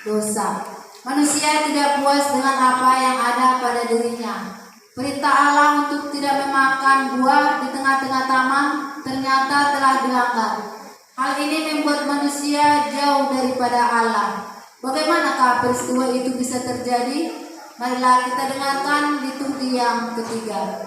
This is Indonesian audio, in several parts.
dosa. Manusia tidak puas dengan apa yang ada pada dirinya. Perintah Allah untuk tidak memakan buah di tengah-tengah taman ternyata telah dilanggar. Hal ini membuat manusia jauh daripada Allah. Bagaimanakah peristiwa itu bisa terjadi? Marilah kita dengarkan liturgi yang ketiga.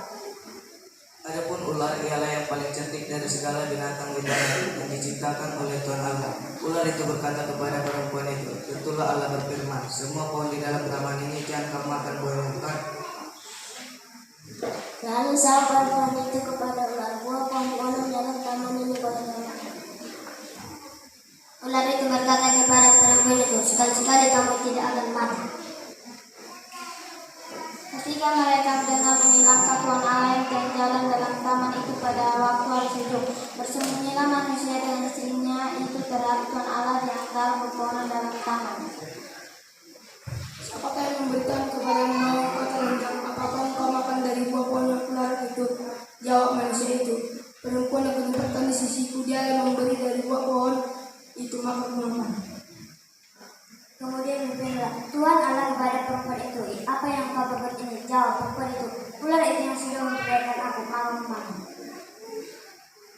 Adapun ular ialah yang paling cantik dari segala binatang liar yang diciptakan oleh Tuhan Allah. Ular itu berkata kepada perempuan itu, "Tentulah Allah berfirman, semua pohon di dalam taman ini jangan kamu makan buahnya, bukan?" Lalu sahut perempuan itu kepada ular, "Buah pohon dalam taman ini boleh makan." Ular itu berkata kepada perempuan itu, "Sekali-sekali kamu tidak akan mati." Ketika mereka mendengar bunyi langkah Tuhan Allah yang jalan dalam taman itu pada waktu hari sejuk, bersembunyilah manusia dan istrinya itu terhadap Tuhan Allah di antara pepohonan dalam taman. Apakah yang memberikan kepadamu mau kata rencana apakah engkau makan dari buah pohon yang ular itu? Jawab manusia itu, "Perempuan yang ditempatkan di sisiku, dia yang memberi dari buah pohon itu maka aku makan." Kemudian berfirmanlah Tuhan Allah kepada perempuan itu, "Apa yang kau berbuat ini?" Jawab perempuan itu, "Ular itu yang sudah membiarkan aku makan."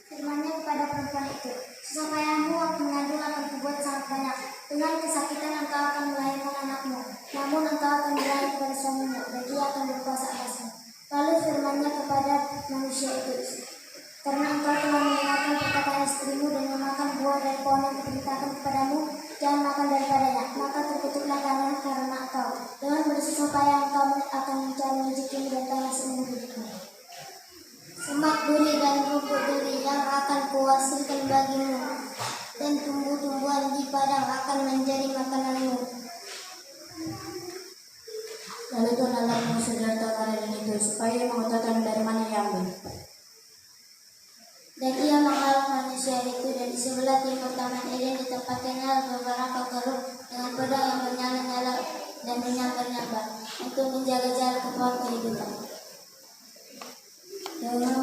Firman-Nya kepada perempuan itu, "Sesampaianmu waktu mengandung akan kubuat sangat banyak. Dengan kesakitan engkau akan melahirkan anakmu. Namun engkau akan berlari kepada suamimu, dan ia akan berkuasa atasmu." Lalu firman-Nya kepada manusia itu, "Karena engkau telah mendengarkan perkataan istrimu dan memakan buah dari pohon yang kuperintahkan kepadamu, jangan makan daripadanya, maka terkutuklah karena engkau. Dengan bersusah payah engkau akan mencari rezekimu dan tanah seumur-hidupmu. Semak duri dan rumput duri yang akan kuhasilkan bagimu, dan tumbuh-tumbuhan di padang akan menjadi makananmu." Lalu Tuhan Allah mengusir dari tawaran itu supaya mengetahui dari mana yang ambil. Dan ia menghalau manusia itu, dan di sebelah timur taman Eden ditempatkannya beberapa keruk dengan pedang yang bernyala-nyala dan menyambar-nyambar untuk menjaga jarak ke pohon kehidupan. Dengan